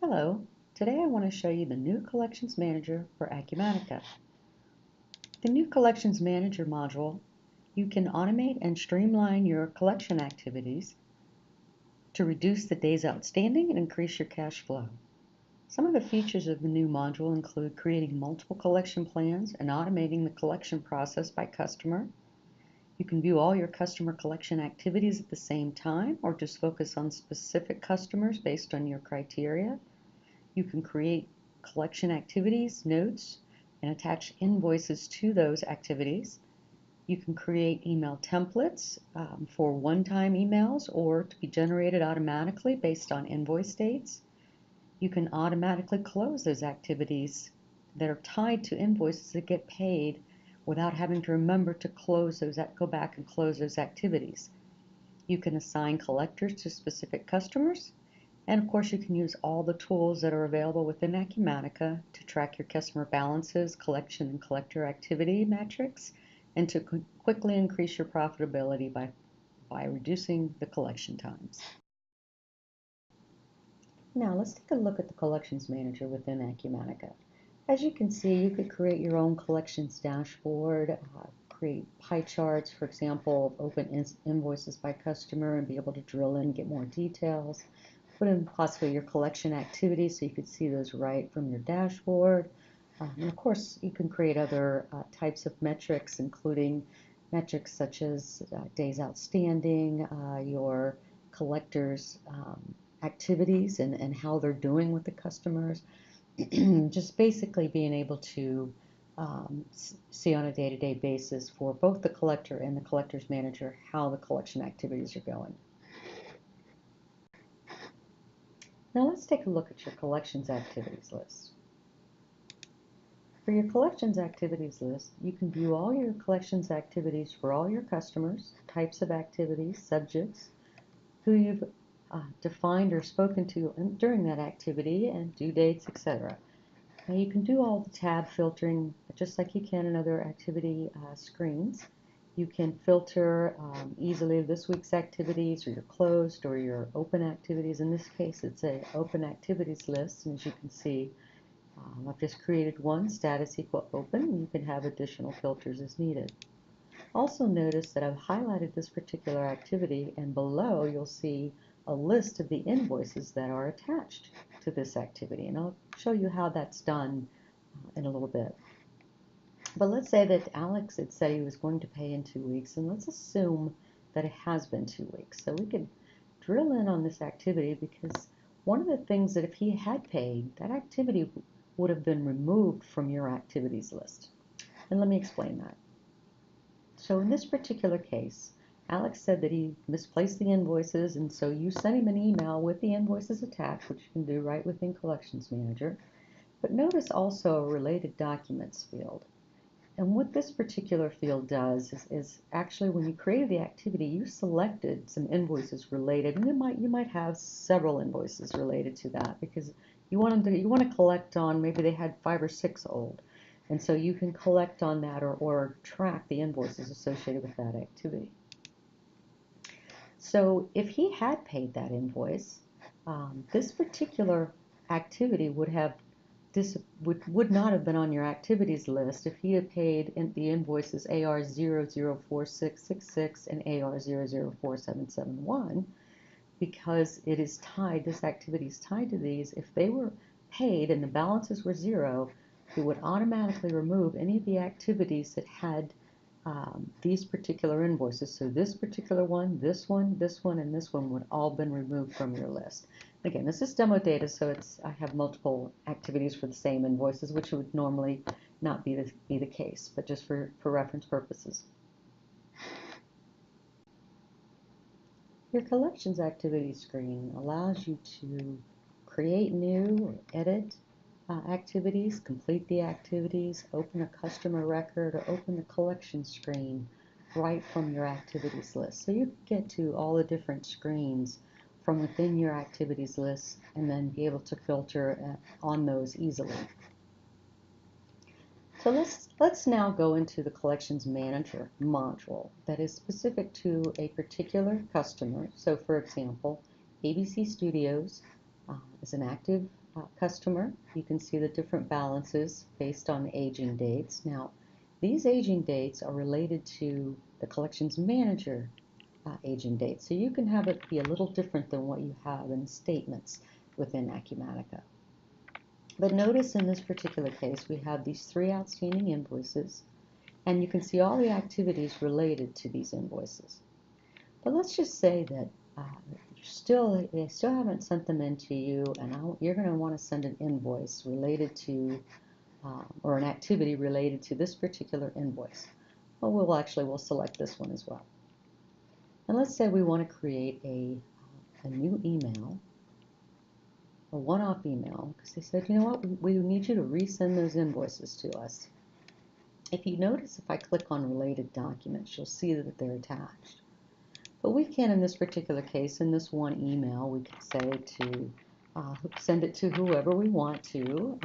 Hello, today I want to show you the new Collections Manager for Acumatica. The new Collections Manager module, you can automate and streamline your collection activities to reduce the days outstanding and increase your cash flow. Some of the features of the new module include creating multiple collection plans and automating the collection process by customer. You can view all your customer collection activities at the same time or just focus on specific customers based on your criteria. You can create collection activities, notes, and attach invoices to those activities. You can create email templates for one-time emails or to be generated automatically based on invoice dates. You can automatically close those activities that are tied to invoices that get paid without having to remember to go back and close those activities. You can assign collectors to specific customers. And of course, you can use all the tools that are available within Acumatica to track your customer balances, collection and collector activity metrics, and to quickly increase your profitability by reducing the collection times. Now let's take a look at the Collections Manager within Acumatica. As you can see, you could create your own collections dashboard, create pie charts, for example, of open invoices by customer and be able to drill in and get more details. Put in possibly your collection activities so you could see those right from your dashboard. And of course, you can create other types of metrics, including metrics such as days outstanding, your collectors' activities and how they're doing with the customers. Just basically being able to see on a day-to-day basis for both the collector and the collector's manager how the collection activities are going. Now let's take a look at your collections activities list. For your collections activities list, you can view all your collections activities for all your customers, types of activities, subjects, who you've defined or spoken to during that activity, and due dates, etc. Now you can do all the tab filtering just like you can in other activity screens. You can filter easily this week's activities or your closed or your open activities. In this case, it's an open activities list, and as you can see, I've just created one, status equal open. You can have additional filters as needed. Also notice that I've highlighted this particular activity, and below you'll see a list of the invoices that are attached to this activity, and I'll show you how that's done in a little bit. But let's say that Alex had said he was going to pay in 2 weeks, and let's assume that it has been 2 weeks. So we could drill in on this activity, because one of the things that if he had paid, that activity would have been removed from your activities list. And let me explain that. So in this particular case, Alex said that he misplaced the invoices, and so you sent him an email with the invoices attached, which you can do right within Collections Manager. But notice also a related documents field. And what this particular field does is actually when you created the activity, you selected some invoices related, and you might have several invoices related to that because you want to collect on, maybe they had 5 or 6 old, and so you can collect on that or track the invoices associated with that activity. So if he had paid that invoice, this particular activity would not have been on your activities list if he had paid the invoices AR004666 and AR004771, because it is tied, this activity is tied to these. If they were paid and the balances were 0, it would automatically remove any of the activities that had these particular invoices. So this particular one, this one, this one, and this one would all been removed from your list. Again, this is demo data, so I have multiple activities for the same invoices, which would normally not be the case, but just for reference purposes. Your collections activity screen allows you to create new or edit activities, complete the activities, open a customer record, or open the collection screen right from your activities list. So you can get to all the different screens from within your activities list and then be able to filter on those easily. So let's now go into the Collections Manager module that is specific to a particular customer. So for example, ABC Studios is an active customer, you can see the different balances based on aging dates. Now, these aging dates are related to the collections manager aging date, so you can have it be a little different than what you have in statements within Acumatica. But notice in this particular case, we have these 3 outstanding invoices, and you can see all the activities related to these invoices. But let's just say that they still haven't sent them in to you, and you're going to want to send an invoice related to, or an activity related to this particular invoice. Well, we'll select this one as well. And let's say we want to create a new email, a one-off email, because they said, you know what, we need you to resend those invoices to us. If you notice, if I click on related documents, you'll see that they're attached. But we can, in this particular case, in this one email, we could say to send it to whoever we want to,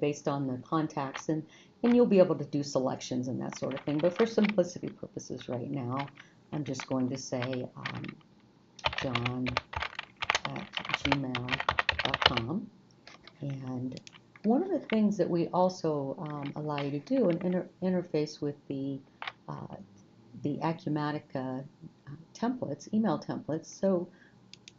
based on the contacts, and you'll be able to do selections and that sort of thing. But for simplicity purposes right now, I'm just going to say john@gmail.com. And one of the things that we also allow you to do and interface with the Acumatica templates, email templates. So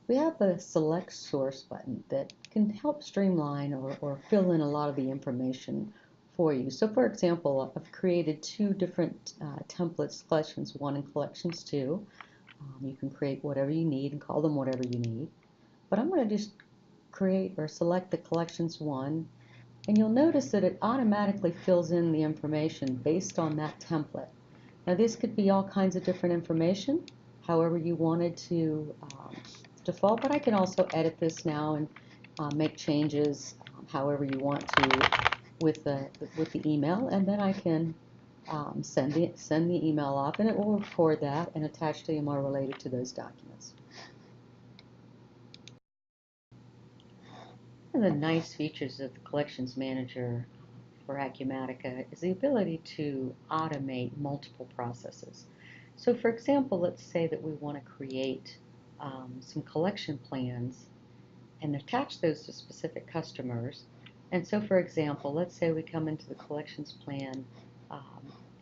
we have a select source button that can help streamline or fill in a lot of the information for you. So for example, I've created 2 different templates, collections 1 and collections 2. You can create whatever you need and call them whatever you need. But I'm going to just create or select the collections 1, and you'll notice that it automatically fills in the information based on that template. Now this could be all kinds of different information, however you wanted to default, but I can also edit this now and make changes however you want to with the email, and then I can send the email off, and it will record that and attach the email related to those documents. One of the nice features of the Collections Manager for Acumatica is the ability to automate multiple processes. So for example, let's say that we want to create some collection plans and attach those to specific customers. And so for example, let's say we come into the collections plan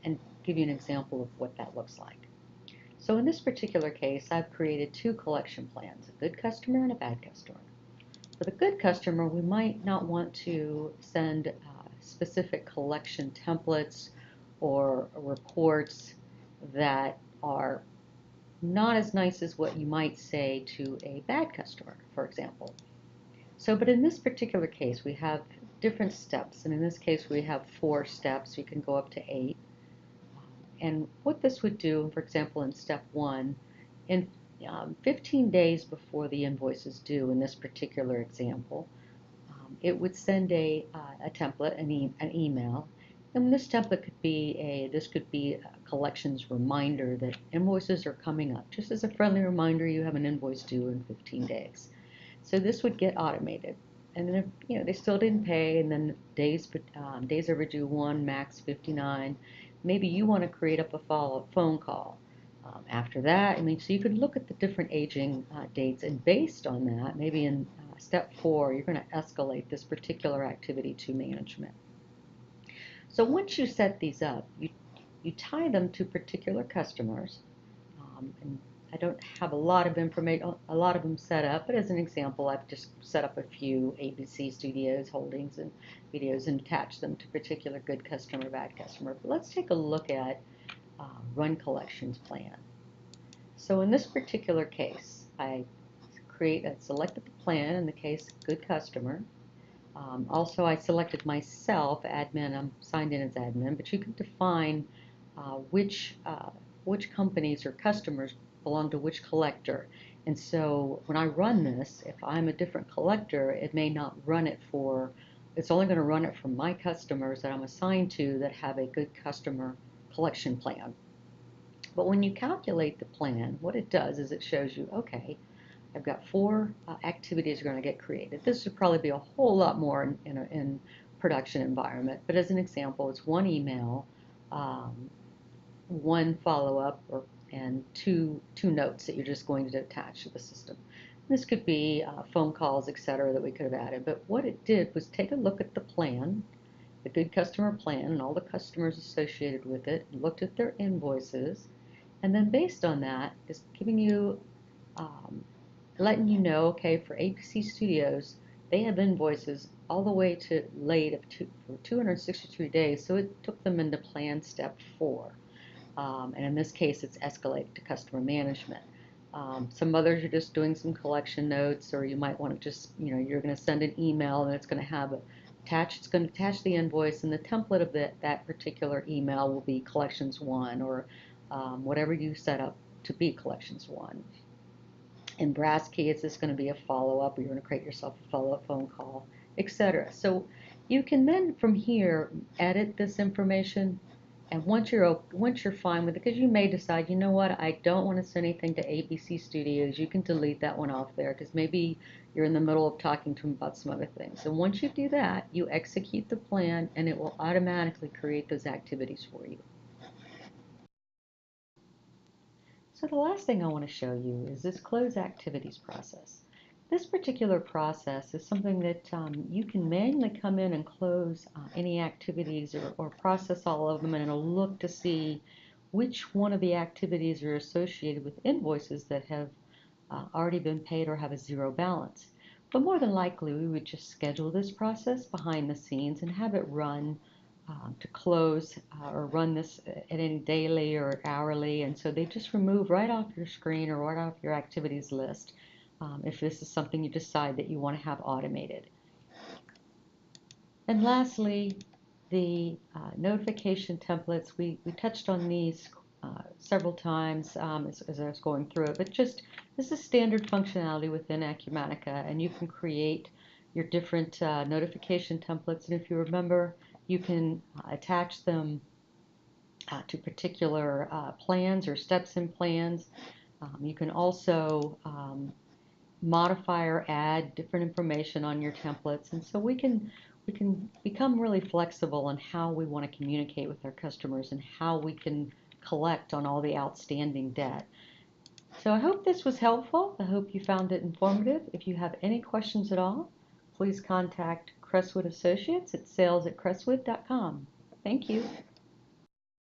and give you an example of what that looks like. So in this particular case, I've created 2 collection plans, a good customer and a bad customer. For the good customer, we might not want to send specific collection templates or reports that are not as nice as what you might say to a bad customer, for example. So, but in this particular case, we have different steps, and in this case, we have 4 steps. You can go up to 8. And what this would do, for example, in step 1, in 15 days before the invoice is due, in this particular example, it would send a template, an email, and this template could be a collections reminder that invoices are coming up. Just as a friendly reminder, you have an invoice due in 15 days. So this would get automated, and then if they still didn't pay, and then days overdue 1, max 59. Maybe you want to create up a follow-up phone call. After that, so you could look at the different aging dates, and based on that, maybe in step 4, you're going to escalate this particular activity to management. So once you set these up, you tie them to particular customers, and I don't have a lot of them set up, but as an example, I've just set up a few ABC Studios holdings and videos and attached them to particular good customer, bad customer. But let's take a look at Run Collections Plan. So in this particular case, I selected the plan, in the case good customer. Also, I selected myself, admin. I'm signed in as admin, but you can define which companies or customers belong to which collector. And so when I run this, if I'm a different collector, it may not run it for, it's only going to run it for my customers that I'm assigned to that have a good customer collection plan. But when you calculate the plan, what it does is it shows you, okay, I've got 4 activities are going to get created. This would probably be a whole lot more in production environment, but as an example, it's 1 email, 1 follow-up, and two notes that you're just going to attach to the system. This could be phone calls, etc., that we could have added. But what it did was take a look at the plan, the good customer plan, and all the customers associated with it, and looked at their invoices, and then based on that, is giving you, um, letting you know, okay, for ABC Studios, they have invoices all the way to late for 263 days, so it took them into plan step 4. And in this case, it's escalated to customer management. Some others are just doing some collection notes, or you might want to just, you're going to send an email and it's going to have it's going to attach the invoice, and the template of that particular email will be collections 1, or whatever you set up to be collections 1. In brass key, it's just going to be a follow-up, or you're going to create yourself a follow-up phone call, etc. So you can then from here edit this information, and once you're fine with it, because you may decide, you know what, I don't want to send anything to ABC Studios, you can delete that one off there, because maybe you're in the middle of talking to them about some other things. And once you do that, you execute the plan, and it will automatically create those activities for you. So the last thing I want to show you is this close activities process. This particular process is something that you can manually come in and close any activities, or process all of them, and it'll look to see which one of the activities are associated with invoices that have already been paid or have a zero balance. But more than likely, we would just schedule this process behind the scenes and have it run to close, or run this at any daily or hourly, and so they just remove right off your screen or right off your activities list if this is something you decide that you want to have automated. And lastly, the notification templates. We touched on these several times as I was going through it, but just this is standard functionality within Acumatica, and you can create your different notification templates, and if you remember, you can attach them to particular plans or steps in plans. You can also modify or add different information on your templates, and so we can become really flexible on how we want to communicate with our customers and how we can collect on all the outstanding debt. So I hope this was helpful. I hope you found it informative. If you have any questions at all, please contact Crestwood Associates at sales@crestwood.com. Thank you.